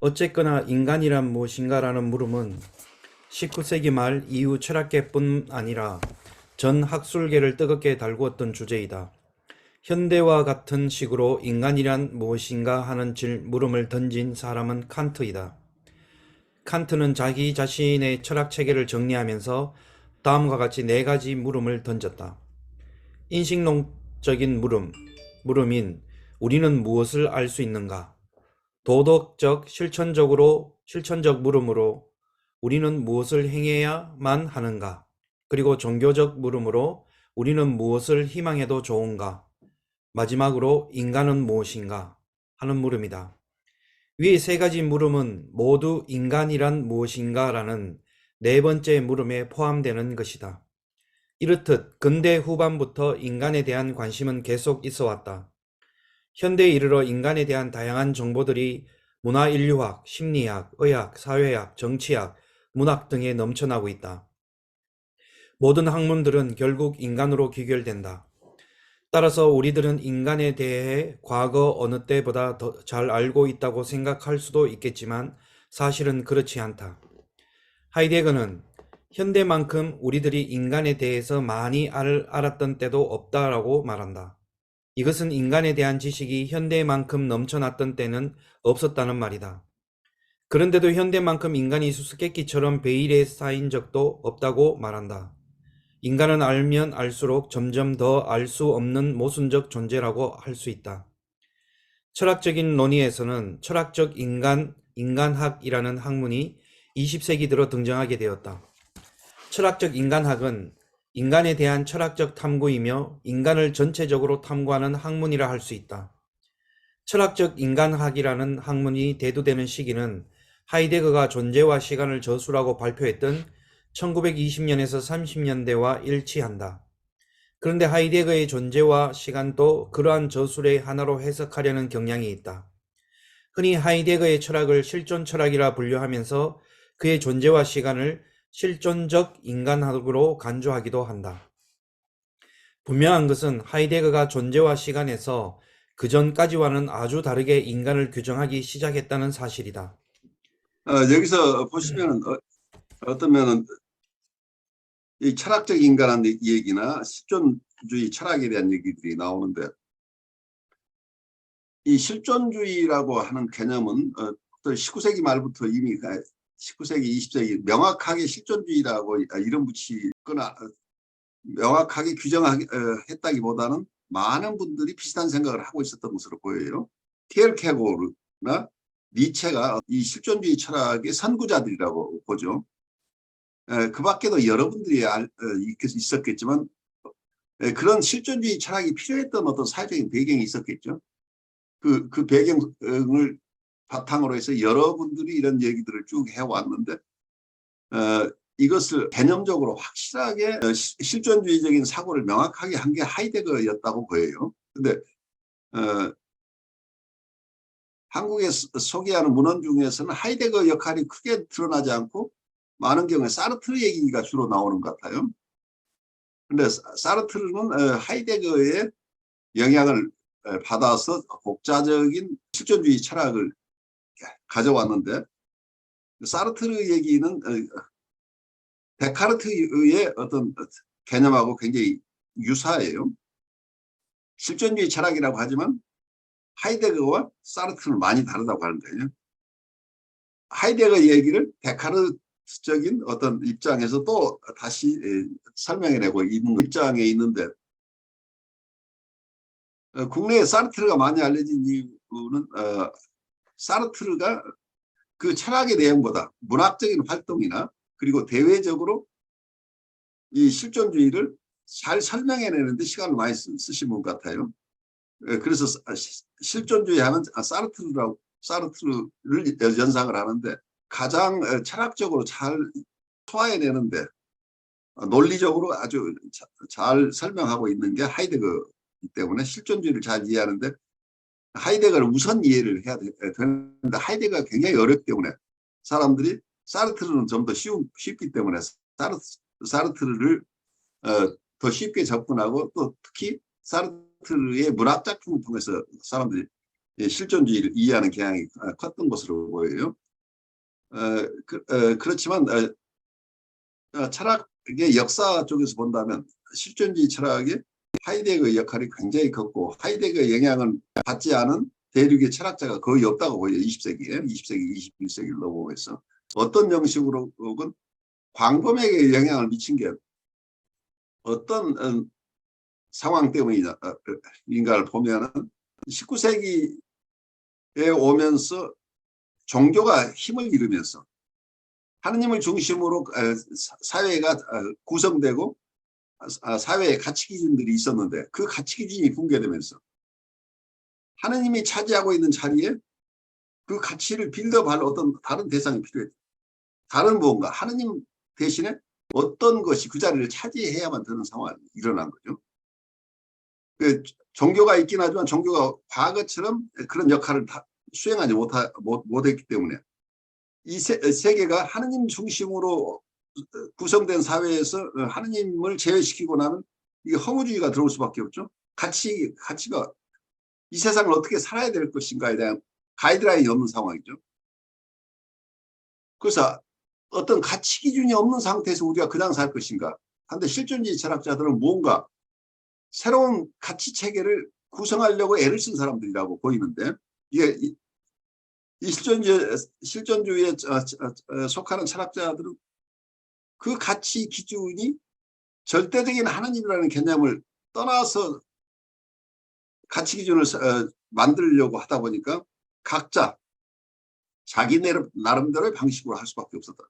어쨌거나 인간이란 무엇인가라는 물음은 19세기 말 이후 철학계뿐 아니라 전 학술계를 뜨겁게 달구었던 주제이다. 현대와 같은 식으로 인간이란 무엇인가 하는 물음을 던진 사람은 칸트이다. 칸트는 자기 자신의 철학체계를 정리하면서 다음과 같이 네 가지 물음을 던졌다. 인식론적인 물음인 우리는 무엇을 알 수 있는가? 도덕적, 실천적 물음으로 우리는 무엇을 행해야만 하는가? 그리고 종교적 물음으로 우리는 무엇을 희망해도 좋은가? 마지막으로 인간은 무엇인가? 하는 물음이다. 위 세 가지 물음은 모두 인간이란 무엇인가? 라는 네 번째 물음에 포함되는 것이다. 이렇듯 근대 후반부터 인간에 대한 관심은 계속 있어 왔다. 현대에 이르러 인간에 대한 다양한 정보들이 문화인류학, 심리학, 의학, 사회학, 정치학, 문학 등에 넘쳐나고 있다. 모든 학문들은 결국 인간으로 귀결된다. 따라서 우리들은 인간에 대해 과거 어느 때보다 더 잘 알고 있다고 생각할 수도 있겠지만 사실은 그렇지 않다. 하이데거는 현대만큼 우리들이 인간에 대해서 많이 알았던 때도 없다라고 말한다. 이것은 인간에 대한 지식이 현대만큼 넘쳐났던 때는 없었다는 말이다. 그런데도 현대만큼 인간이 수수께끼처럼 베일에 쌓인 적도 없다고 말한다. 인간은 알면 알수록 점점 더 알 수 없는 모순적 존재라고 할 수 있다. 철학적인 논의에서는 철학적 인간학이라는 학문이 20세기 들어 등장하게 되었다. 철학적 인간학은 인간에 대한 철학적 탐구이며 인간을 전체적으로 탐구하는 학문이라 할 수 있다. 철학적 인간학이라는 학문이 대두되는 시기는 하이데거가 존재와 시간을 저수라고 발표했던 1920년에서 30년대와 일치한다. 그런데 하이데거의 존재와 시간도 그러한 저술의 하나로 해석하려는 경향이 있다. 흔히 하이데거의 철학을 실존 철학이라 분류하면서 그의 존재와 시간을 실존적 인간학으로 간주하기도 한다. 분명한 것은 하이데거가 존재와 시간에서 그 전까지와는 아주 다르게 인간을 규정하기 시작했다는 사실이다. 여기서 보시면 어떤 면은 이 철학적 인간의 얘기나 실존주의 철학에 대한 얘기들이 나오는데, 이 실존주의라고 하는 개념은 19세기 말부터 이미 19세기, 20세기 명확하게 실존주의라고 이름 붙이거나 명확하게 규정했다기보다는 많은 분들이 비슷한 생각을 하고 있었던 것으로 보여요. 키엘케고르나 니체가 이 실존주의 철학의 선구자들이라고 보죠. 그 밖에도 여러분들이 있었겠지만 그런 실존주의 철학이 필요했던 어떤 사회적인 배경이 있었겠죠. 그 배경을 바탕으로 해서 여러분들이 이런 얘기들을 쭉 해왔는데, 이것을 개념적으로 확실하게 실존주의적인 사고를 명확하게 한 게 하이데거였다고 보여요. 근데 한국에 소개하는 문헌 중에서는 하이데거 역할이 크게 드러나지 않고 많은 경우에 사르트르 얘기가 주로 나오는 것 같아요. 근데 사르트르는 하이데거의 영향을 받아서 독자적인 실존주의 철학을 가져왔는데, 사르트르 얘기는 데카르트의 어떤 개념하고 굉장히 유사해요. 실존주의 철학이라고 하지만 하이데거와 사르트르는 많이 다르다고 하는 거예요. 하이데거 얘기를 데카르트적인 어떤 입장에서 또 다시 설명해내고 있는 입장에 있는데, 국내에 사르트르가 많이 알려진 이유는 사르트르가 그 철학의 내용보다 문학적인 활동이나 그리고 대외적으로 이 실존주의를 잘 설명해내는데 시간을 많이 쓰신 분 같아요. 그래서 실존주의 하면 사르트르를 연상을 하는데, 가장 철학적으로 잘 소화해내는데 논리적으로 아주 잘 설명하고 있는 게 하이데거이기 때문에 실존주의를 잘 이해하는데, 하이데거를 우선 이해를 해야 되는데 하이데거가 굉장히 어렵기 때문에 사람들이 사르트르는 좀 더 쉽기 때문에 사르트르를 더 쉽게 접근하고, 또 특히 사르트르의 문학 작품을 통해서 사람들이 실존주의를 이해하는 경향이 컸던 것으로 보여요. 그렇지만 철학의 역사 쪽에서 본다면 실존주의 철학의 하이데거의 역할이 굉장히 컸고 하이데거의 영향을 받지 않은 대륙의 철학자가 거의 없다고 보여요. 20세기에 21세기를 넘어오면서 어떤 형식으로 혹은 광범위하게 영향을 미친 게 어떤 상황 때문인가를 보면은 19세기에 오면서 종교가 힘을 잃으면서 하느님을 중심으로 사회가 구성되고 사회의 가치 기준들이 있었는데 그 가치 기준이 붕괴되면서 하느님이 차지하고 있는 자리에 그 가치를 빌드업할 어떤 다른 대상이 필요해요. 다른 무언가 하느님 대신에 어떤 것이 그 자리를 차지해야만 되는 상황이 일어난 거죠. 종교가 있긴 하지만 종교가 과거처럼 그런 역할을 수행하지 못했기 때문에 이 세계가 하느님 중심으로 구성된 사회에서 하느님을 제외시키고 나면 이게 허무주의가 들어올 수밖에 없죠. 가치가 이 세상을 어떻게 살아야 될 것인가에 대한 가이드라인이 없는 상황이죠. 그래서 어떤 가치 기준이 없는 상태에서 우리가 그냥 살 것인가. 그런데 실존주의 철학자들은 무언가 새로운 가치 체계를 구성하려고 애를 쓴 사람들이라고 보이는데 이게 이 실존주의에 속하는 철학자들은 그 가치 기준이 절대적인 하나님이라는 개념을 떠나서 가치 기준을 만들려고 하다 보니까 각자 자기 나름대로의 방식으로 할 수밖에 없었다.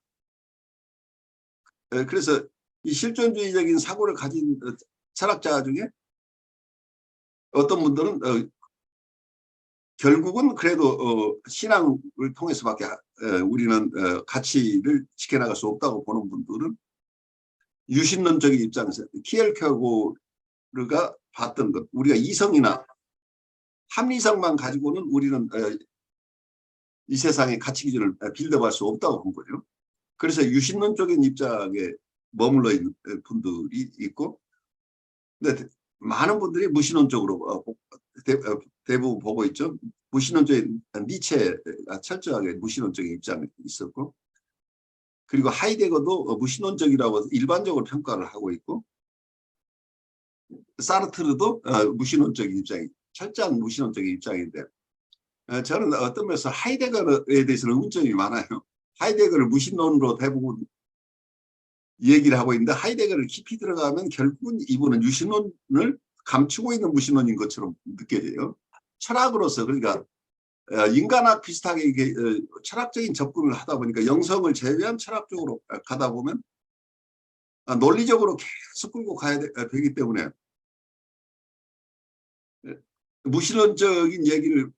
그래서 이 실존주의적인 사고를 가진 철학자 중에 어떤 분들은 결국은 그래도 신앙을 통해서밖에 우리는 가치를 지켜나갈 수 없다고 보는 분들은 유신론적인 입장에서 키엘케고르가 봤던 것, 우리가 이성이나 합리성만 가지고는 우리는 이 세상의 가치 기준을 빌드업할 수 없다고 본 거죠. 그래서 유신론적인 입장에 머물러 있는 분들이 있고, 근데 많은 분들이 무신론적으로 대부분 보고 있죠. 무신론적인 니체가 철저하게 무신론적인 입장이 있었고, 그리고 하이데거도 무신론적이라고 일반적으로 평가를 하고 있고, 사르트르도 무신론적인 입장이, 철저한 무신론적인 입장인데, 저는 어떤 면에서 하이데거에 대해서는 의문점이 많아요. 하이데거를 무신론으로 대부분 얘기를 하고 있는데 하이데거를 깊이 들어가면 결국은 이분은 유신론을 감추고 있는 무신론인 것처럼 느껴져요. 철학으로서 그러니까 인간학 비슷하게 이게 철학적인 접근을 하다 보니까 영성을 제외한 철학적으로 가다 보면 논리적으로 계속 끌고 가야 되기 때문에 무신론적인 얘기를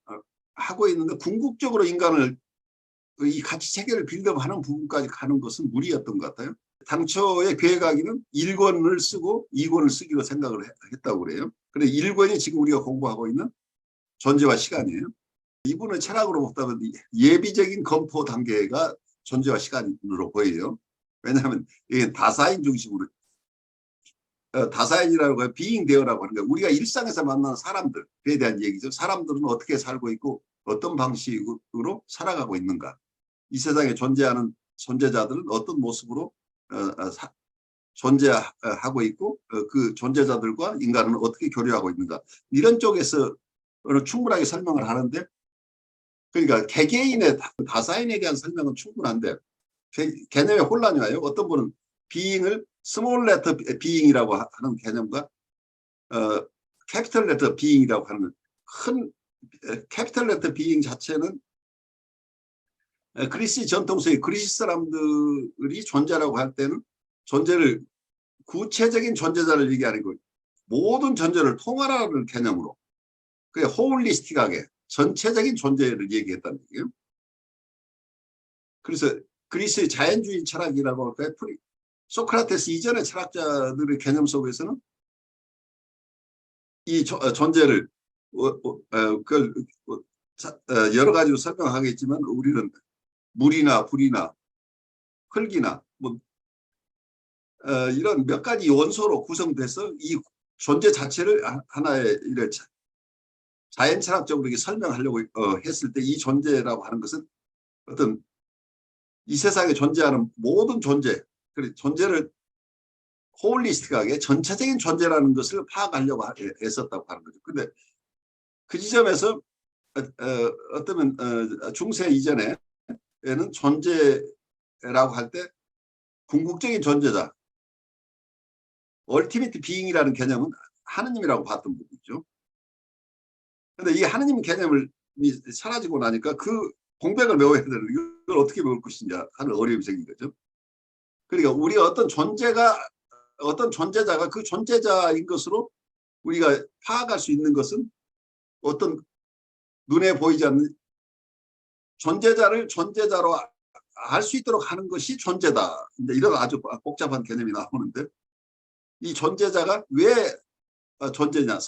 하고 있는데 궁극적으로 인간을 이 가치 체계를 빌드업하는 부분까지 가는 것은 무리였던 것 같아요. 당초의 계획하기는 1권을 쓰고 2권을 쓰기로 생각을 했다고 그래요. 그런데 1권이 지금 우리가 공부하고 있는 존재와 시간이에요. 이분의 철학으로 보다면 예비적인 검토 단계가 존재와 시간으로 보여요. 왜냐하면 이게 다사인 중심으로 다사인이라고 해요. 비잉 대어라고 하는 거예요. 우리가 일상에서 만나는 사람들에 대한 얘기죠. 사람들은 어떻게 살고 있고 어떤 방식으로 살아가고 있는가. 이 세상에 존재하는 존재자들은 어떤 모습으로 존재하고 있고 그 존재자들과 인간은 어떻게 교류하고 있는가. 이런 쪽에서 충분하게 설명을 하는데 그러니까 개개인의 다사인에 대한 설명은 충분한데 개념에 혼란이 와요. 어떤 분은 비잉을 스몰 레터 비잉이라고 하는 개념과 캐피털 레터 비잉이라고 하는 큰 캐피털 레터 비잉 자체는 그리스 전통서의 그리스 사람들이 존재라고 할 때는 존재를 구체적인 존재자를 얘기하는 거예요. 모든 존재를 통할하는 개념으로 그게 호울리스틱하게 전체적인 존재를 얘기했다는 얘기예요. 그래서 그리스의 자연주의 철학이라고 할까요? 소크라테스 이전의 철학자들의 개념 속에서는 이 존재를 여러 가지로 설명하겠지만 우리는 물이나 불이나 흙이나 뭐 이런 몇 가지 원소로 구성돼서 이 존재 자체를 하나의 자연 철학적으로 이렇게 설명하려고 했을 때 이 존재라고 하는 것은 어떤 이 세상에 존재하는 모든 존재, 그리고 존재를 홀리스틱하게 전체적인 존재라는 것을 파악하려고 했었다고 하는 거죠. 근데 그 지점에서 어쩌면 중세 이전에는 존재라고 할 때 궁극적인 존재자, 얼티미트 비잉이라는 개념은 하느님이라고 봤던 부분이죠. 그런데 이 하느님 개념을 사라지고 나니까 그 공백을 메워야 되는, 이걸 어떻게 메울 것이냐 하는 어려움이 생긴 거죠. 그러니까 우리가 어떤 존재자가 그 존재자인 것으로 우리가 파악할 수 있는 것은 어떤 눈에 보이지 않는 존재자를 존재자로 알 수 있도록 하는 것이 존재다. 이런 아주 복잡한 개념이 나오는데, 이 존재자가 왜 존재냐,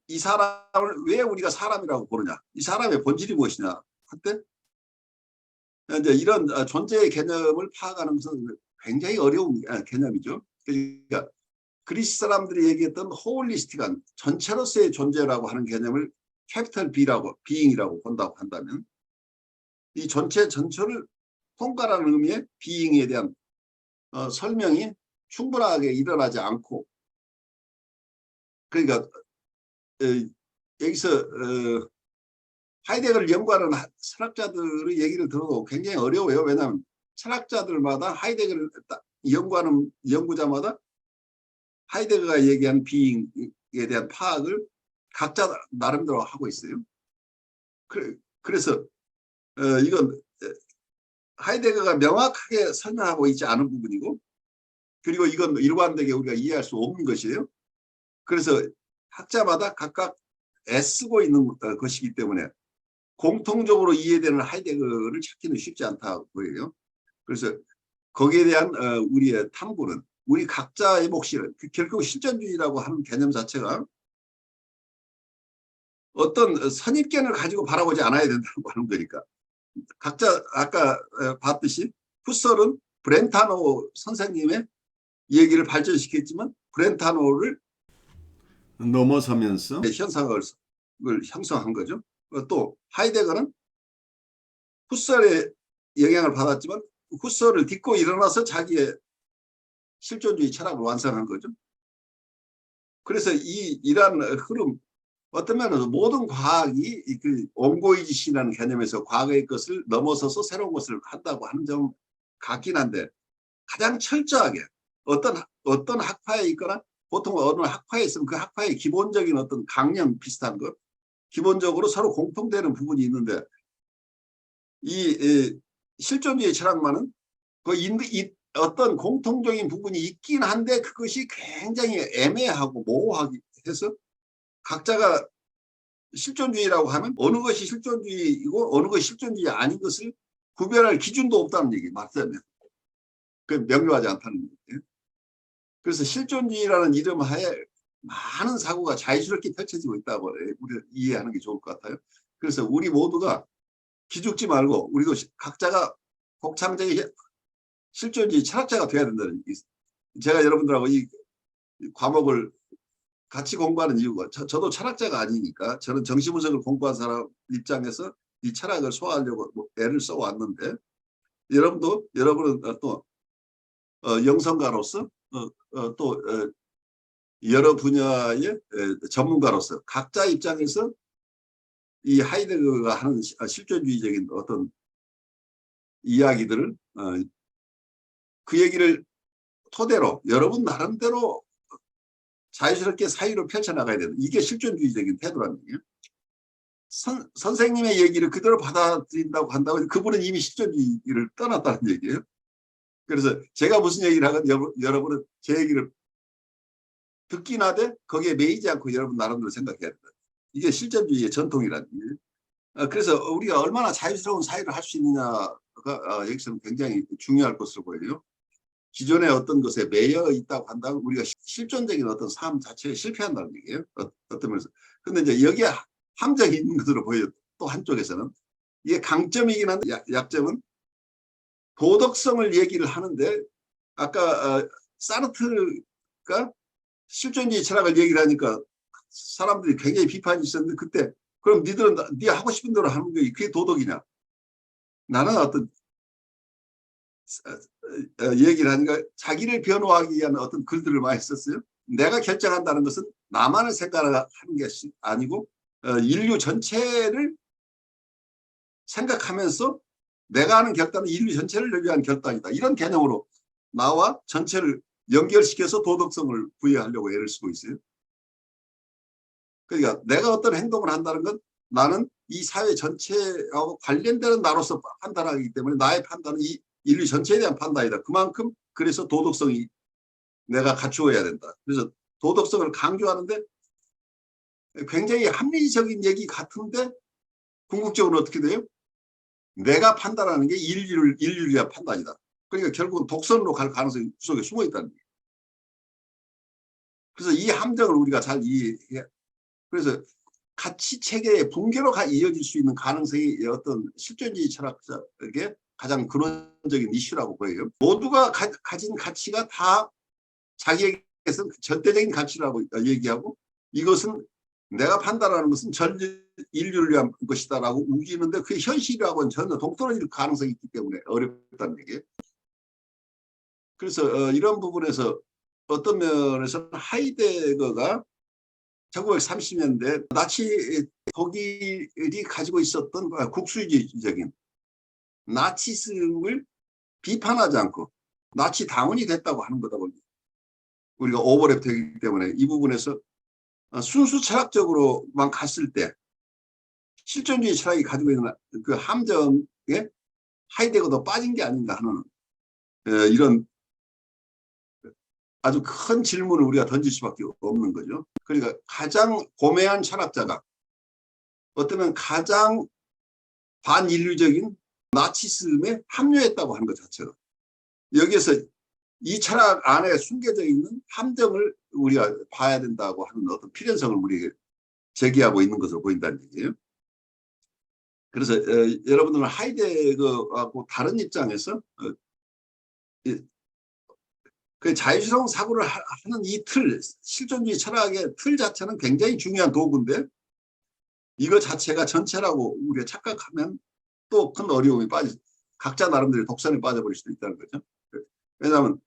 이 사람을 왜 우리가 사람이라고 부르냐, 이 사람의 본질이 무엇이냐 할 때 이제 이런 존재의 개념을 파악하는 것은 굉장히 어려운 개념이죠. 그러니까 그리스 사람들이 얘기했던 홀리스틱한 전체로서의 존재라고 하는 개념을 캐피털 비잉이라고 본다고 한다면, 이 전체를 통과라는 의미의 비잉에 대한 설명이 충분하게 일어나지 않고, 그러니까 여기서 하이데거를 연구하는 철학자들의 얘기를 들어도 굉장히 어려워요. 왜냐하면 철학자들마다 하이데거를 연구하는 연구자마다 하이데거가 얘기한 비잉에 대한 파악을 각자 나름대로 하고 있어요. 그래서 이건 하이데거가 명확하게 설명하고 있지 않은 부분이고, 그리고 이건 일관되게 우리가 이해할 수 없는 것이에요. 그래서 학자마다 각각 애쓰고 있는 것이기 때문에 공통적으로 이해되는 하이데거를 찾기는 쉽지 않다고 보여요. 그래서 거기에 대한 우리의 탐구는 우리 각자의 몫이에요. 결국 실존주의라고 하는 개념 자체가 어떤 선입견을 가지고 바라보지 않아야 된다고 하는 거니까. 각자 아까 봤듯이 푸설은 브렌타노 선생님의 얘기를 발전시켰지만 브렌타노를 넘어서면서 현상을 형성한 거죠. 또 하이데거는 후설의 영향을 받았지만 후설을 딛고 일어나서 자기의 실존주의 철학을 완성한 거죠. 그래서 이러한 흐름, 어떤 면에서 모든 과학이 그 온고이지시라는 개념에서 과거의 것을 넘어서서 새로운 것을 한다고 하는 점 같긴 한데, 가장 철저하게 어떤 학파에 있거나 보통 어느 학파에 있으면 그 학파의 기본적인 어떤 강령 비슷한 것, 기본적으로 서로 공통되는 부분이 있는데, 이 실존주의 철학만은 어떤 공통적인 부분이 있긴 한데 그것이 굉장히 애매하고 모호하게 해서 각자가 실존주의라고 하면 어느 것이 실존주의이고 어느 것이 실존주의 아닌 것을 구별할 기준도 없다는 얘기 맞잖아요. 그 명료하지 않다는 얘기예요. 그래서 실존주의라는 이름 하에 많은 사고가 자유스럽게 펼쳐지고 있다고 우리가 이해하는 게 좋을 것 같아요. 그래서 우리 모두가 기죽지 말고 우리도 각자가 곡창적인 실존주의 철학자가 돼야 된다는 얘기. 제가 여러분들하고 이 과목을 같이 공부하는 이유가 저도 철학자가 아니니까, 저는 정신분석을 공부한 사람 입장에서 이 철학을 소화하려고 애를 써왔는데, 여러분은 또 영성가로서 또 여러 분야의 전문가로서 각자 입장에서 이 하이데거가 하는 실존주의적인 어떤 이야기들을 그 얘기를 토대로 여러분 나름대로 자유스럽게 사유를 펼쳐나가야 되는, 이게 실존주의적인 태도라는 얘기예요. 선생님의 얘기를 그대로 받아들인다고 한다고 그분은 이미 실존주의를 떠났다는 얘기예요. 그래서 제가 무슨 얘기를 하건 여러분은 제 얘기를 듣긴 하되 거기에 매이지 않고 여러분 나름대로 생각해야 된다. 이게 실존주의의 전통이라는 얘기예요. 그래서 우리가 얼마나 자유스러운 사유를 할 수 있느냐가 여기서는 굉장히 중요할 것으로 보여요. 기존의 어떤 것에 매여 있다고 한다면 우리가 실존적인 어떤 삶 자체에 실패한다는 얘기예요. 어떤 면에서. 근데 이제 여기에 함정이 있는 것으로 보여요. 또 한쪽에서는. 이게 강점이긴 한데 약점은 도덕성을 얘기를 하는데, 아까 사르트가 실존주의 철학을 얘기를 하니까 사람들이 굉장히 비판이 있었는데 그때 그럼 니들은 네 하고 싶은 대로 하는 게 그게 도덕이냐? 나는 어떤 얘기를 하니까 자기를 변호하기 위한 어떤 글들을 많이 썼어요. 내가 결정한다는 것은 나만을 생각하는 것이 아니고 인류 전체를 생각하면서 내가 하는 결단은 인류 전체를 위한 결단이다. 이런 개념으로 나와 전체를 연결시켜서 도덕성을 부여하려고 애를 쓰고 있어요. 그러니까 내가 어떤 행동을 한다는 건 나는 이 사회 전체하고 관련되는 나로서 판단하기 때문에 나의 판단은 이 인류 전체에 대한 판단이다. 그만큼 그래서 도덕성이 내가 갖추어야 된다. 그래서 도덕성을 강조하는데 굉장히 합리적인 얘기 같은데 궁극적으로 어떻게 돼요? 내가 판단하는 게 인류를 위한 판단이다. 그러니까 결국은 독선으로 갈 가능성이 구석에 숨어 있다는 거예요. 그래서 이 함정을 우리가 잘 이해해. 그래서 가치 체계의 붕괴로 이어질 수 있는 가능성이 어떤 실존주의 철학자에게 가장 근원적인 이슈라고 보여요. 모두가 가진 가치가 다 자기에게서는 절대적인 가치라고 얘기하고 이것은 내가 판단하는 것은 전 인류를 위한 것이다라고 우기는데 그게 현실이라고는 전혀 동떨어질 가능성이 있기 때문에 어렵다는 얘기예요. 그래서 이런 부분에서 어떤 면에서는 하이데거가 1930년대 나치 독일이 가지고 있었던 국수주의적인 나치즘을 비판하지 않고 나치 당원이 됐다고 하는 거다 보니 우리가 오버랩 되기 때문에 이 부분에서 순수 철학적으로만 갔을 때 실존주의 철학이 가지고 있는 그 함정에 하이데거도 빠진 게 아닌가 하는 이런 아주 큰 질문을 우리가 던질 수밖에 없는 거죠. 그러니까 가장 고매한 철학자가 어쩌면 가장 반인류적인 나치즘에 합류했다고 하는 것 자체가 여기에서 이 철학 안에 숨겨져 있는 함정을 우리가 봐야 된다고 하는 어떤 필연성을 우리에게 제기하고 있는 것으로 보인다는 얘기예요. 그래서 여러분들은 하이데거하고 다른 입장에서 그 자유스러운 사고를 하는 이 틀, 실존주의 철학의 틀 자체는 굉장히 중요한 도구인데 이거 자체가 전체라고 우리가 착각하면 또 큰 어려움이 각자 나름대로 독선에 빠져버릴 수도 있다는 거죠. 왜냐하면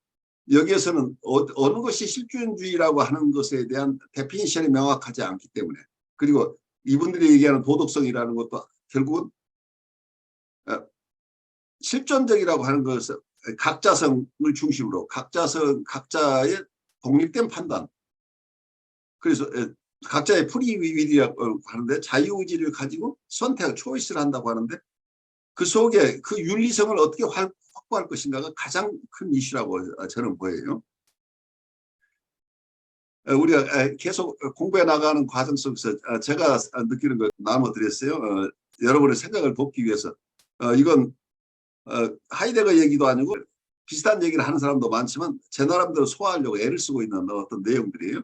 여기에서는 어느 것이 실존주의라고 하는 것에 대한 데피니션이 명확하지 않기 때문에 그리고 이분들이 얘기하는 도덕성이라는 것도 결국은 실존적이라고 하는 것은 각자성을 중심으로 각자의 독립된 판단 그래서 각자의 프리윌이라고 하는데 자유의지를 가지고 선택, 초이스를 한다고 하는데 그 속에 그 윤리성을 어떻게 확보할 것인가가 가장 큰 이슈라고 저는 보여요. 우리가 계속 공부해 나가는 과정 속에서 제가 느끼는 걸 나눠드렸어요. 여러분의 생각을 돕기 위해서. 이건 하이데거 얘기도 아니고 비슷한 얘기를 하는 사람도 많지만 제 나름대로 소화하려고 애를 쓰고 있는 어떤 내용들이에요.